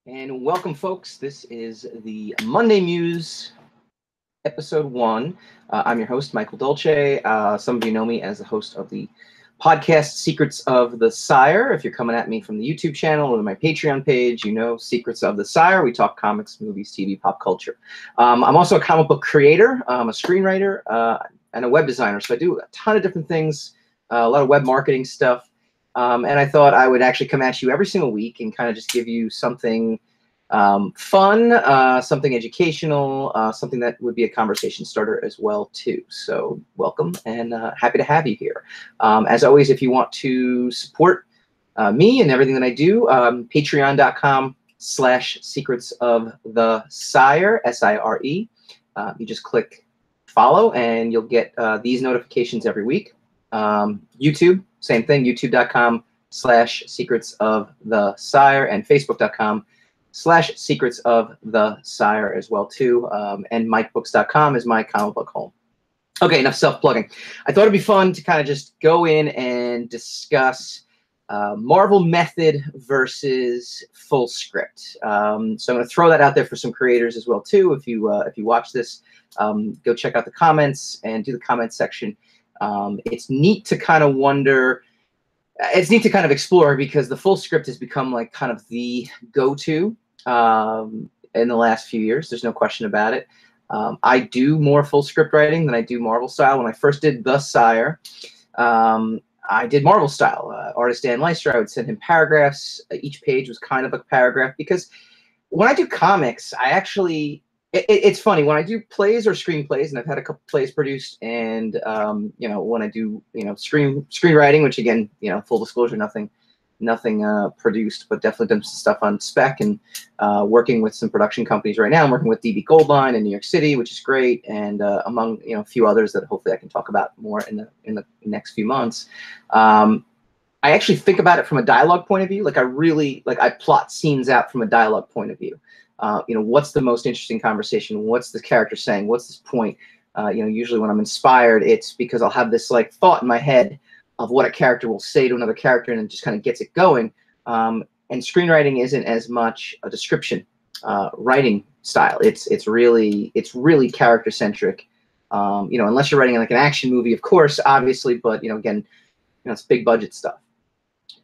And welcome, folks. This is the Monday Muse, episode 1. I'm your host, Michael Dolce. Some of you know me as the host of the podcast Secrets of the Sire. If you're coming at me from the YouTube channel or my Patreon page, you know Secrets of the Sire. We talk comics, movies, TV, pop culture. I'm also a comic book creator, I'm a screenwriter, and a web designer. So I do a ton of different things, a lot of web marketing stuff. And I thought I would actually come at you every single week and kind of just give you something fun, something educational, something that would be a conversation starter as well too. So welcome and happy to have you here. As always, if you want to support me and everything that I do, patreon.com/secrets of the Sire, S-I-R-E. You just click follow and you'll get these notifications every week. YouTube, same thing, youtube.com/secrets of the Sire, and facebook.com/secrets of the Sire as well too. And mikebooks.com is my comic book home. Okay, enough self-plugging. I thought it'd be fun to kind of just go in and discuss Marvel method versus full script. So I'm going to throw that out there for some creators as well too. If you watch this, go check out the comments and do the comment section. It's neat to kind of wonder, it's neat to kind of explore, because the full script has become like kind of the go-to in the last few years. There's no question about it. I do more full script writing than I do Marvel style. When I first did The Sire, I did Marvel style. Artist Dan Leister, I would send him paragraphs. Each page was kind of a paragraph, because when I do comics, I actually, it's funny, when I do plays or screenplays, and I've had a couple plays produced, and you know, when I do, you know, screenwriting, which again, you know, full disclosure, nothing produced, but definitely done some stuff on spec, and working with some production companies right now. I'm working with DB Goldline in New York City, which is great, and among, you know, a few others that hopefully I can talk about more in the next few months. I actually think about it from a dialogue point of view. Like I plot scenes out from a dialogue point of view. You know, what's the most interesting conversation? What's the character saying? What's this point? You know, usually when I'm inspired, it's because I'll have this like thought in my head of what a character will say to another character, and it just kind of gets it going. And screenwriting isn't as much a description writing style. It's really character centric. You know, unless you're writing like an action movie, of course, obviously, but you know, again, you know, it's big budget stuff.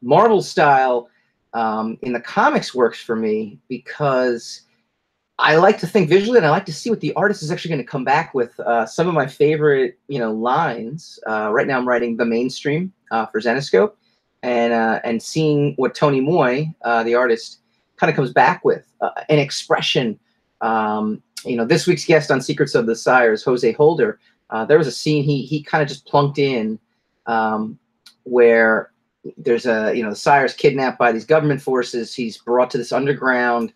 Marvel style in the comics works for me because I like to think visually, and I like to see what the artist is actually going to come back with. Some of my favorite, you know, lines. Right now, I'm writing The Mainstream for Zenescope, and seeing what Tony Moy, the artist, kind of comes back with an expression. You know, this week's guest on Secrets of the Sire is Jose Holder. There was a scene he kind of just plunked in where there's a, you know, the Sire's kidnapped by these government forces. He's brought to this underground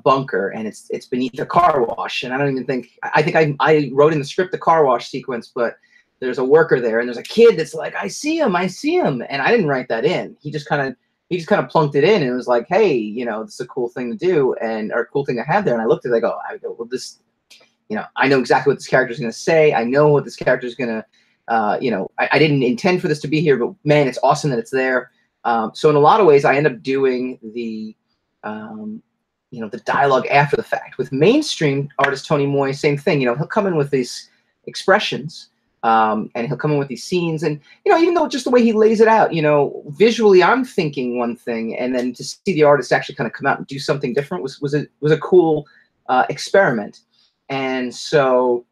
bunker, and it's beneath a car wash. And I don't even think, I think I wrote in the script the car wash sequence, but there's a worker there, and there's a kid that's like, I see him, and I didn't write that in. He just kind of plunked it in, and it was like, hey, you know, this is a cool thing to do, or a cool thing to have there. And I looked at it, I go, well, this, you know, I know exactly what this character is going to say. I know what this character is going to, you know, I didn't intend for this to be here, but man, it's awesome that it's there. So in a lot of ways, I end up doing the, you know, the dialogue after the fact. With mainstream artist Tony Moy, same thing. You know, he'll come in with these expressions, and he'll come in with these scenes, and you know, even though just the way he lays it out, you know, visually I'm thinking one thing, and then to see the artist actually kind of come out and do something different was a cool experiment. And so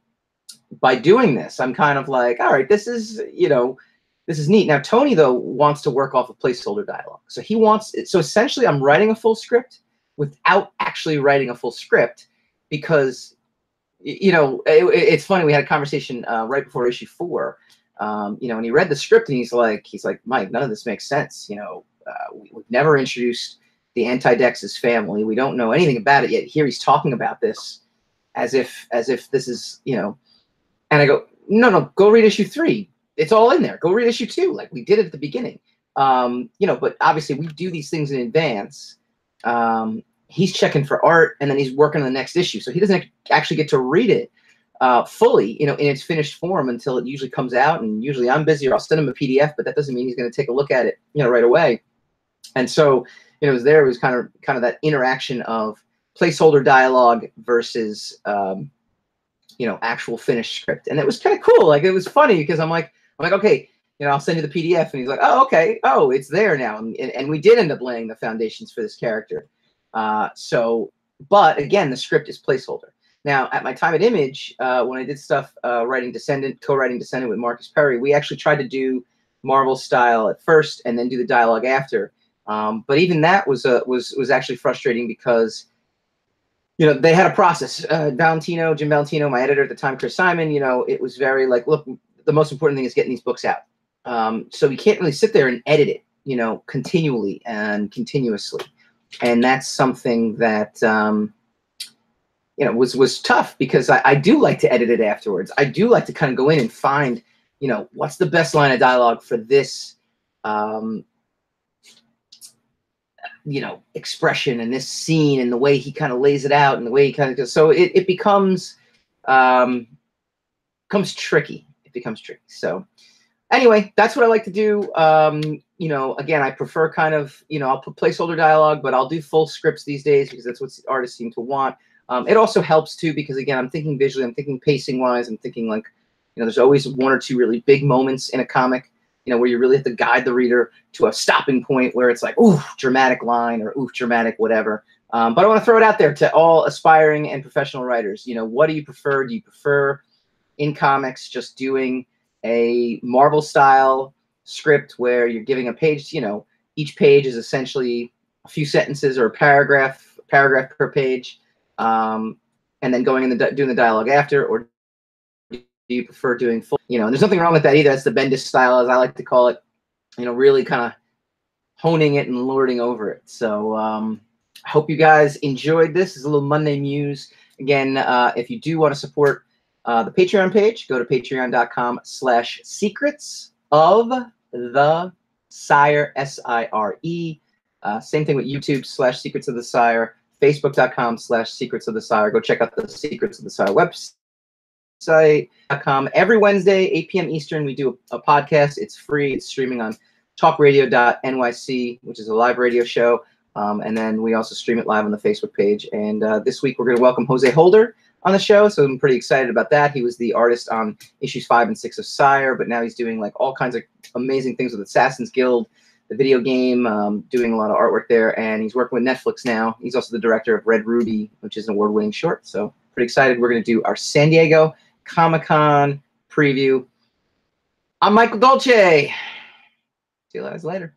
by doing this, I'm kind of like, all right, this is, you know, this is neat. Now, Tony, though, wants to work off of placeholder dialogue. So he wants, so essentially I'm writing a full script without actually writing a full script, because, you know, it's funny. We had a conversation right before issue 4, you know, and he read the script, and he's like, Mike, none of this makes sense. You know, we've never introduced the Anti-Dex's family. We don't know anything about it yet. Here he's talking about this as if this is, you know. And I go, no, go read issue 3. It's all in there. Go read issue 2. Like we did it at the beginning. You know, but obviously we do these things in advance. He's checking for art, and then he's working on the next issue. So he doesn't actually get to read it fully, you know, in its finished form until it usually comes out. And usually I'm busy, or I'll send him a PDF, but that doesn't mean he's going to take a look at it, you know, right away. And so you know, it was there. It was kind of that interaction of placeholder dialogue versus you know, actual finished script, and it was kind of cool. Like, it was funny because I'm like, okay, you know, I'll send you the PDF, and he's like, oh, okay, oh, it's there now, and we did end up laying the foundations for this character. So, but again, the script is placeholder. Now, at my time at Image, when I did stuff co-writing Descendant with Marcus Perry, we actually tried to do Marvel style at first, and then do the dialogue after. But even that was actually frustrating because, you know, they had a process. Jim Valentino, my editor at the time, Chris Simon, you know, it was very like, look, the most important thing is getting these books out. So we can't really sit there and edit it, you know, continually and continuously. And that's something that, you know, was tough, because I do like to edit it afterwards. I do like to kind of go in and find, you know, what's the best line of dialogue for this, you know, expression and this scene, and the way he kind of lays it out, and the way he kind of goes. So it becomes tricky. It becomes tricky. So anyway, that's what I like to do. You know, again, I prefer kind of, you know, I'll put placeholder dialogue, but I'll do full scripts these days because that's what artists seem to want. It also helps too, because again, I'm thinking visually, I'm thinking pacing wise, I'm thinking like, you know, there's always one or two really big moments in a comic, you know, where you really have to guide the reader to a stopping point where it's like, ooh, dramatic line, or ooh, dramatic whatever. But I want to throw it out there to all aspiring and professional writers. You know, what do you prefer? Do you prefer in comics just doing a Marvel style script where you're giving a page, you know, each page is essentially a few sentences or a paragraph per page, and then going in doing the dialogue after? Or do you prefer doing full, you know, and there's nothing wrong with that either. That's the Bendis style, as I like to call it, you know, really kind of honing it and lording over it. So I hope you guys enjoyed this. This is a little Monday Muse. Again, if you do want to support the Patreon page, go to patreon.com/secrets of the Sire, SIRE. Same thing with YouTube /Secrets of the Sire, Facebook.com/Secrets of the Sire. Go check out the Secrets of the Sire website. Every Wednesday, 8 p.m. Eastern, we do a podcast. It's free. It's streaming on talkradio.nyc, which is a live radio show. And then we also stream it live on the Facebook page. And this week, we're going to welcome Jose Holder on the show, so I'm pretty excited about that. He was the artist on issues 5 and 6 of Sire, but now he's doing like all kinds of amazing things with Assassin's Guild, the video game, doing a lot of artwork there, and he's working with Netflix now. He's also the director of Red Ruby, which is an award-winning short, so pretty excited. We're going to do our San Diego Comic-Con preview. I'm Michael Dolce. See you guys later.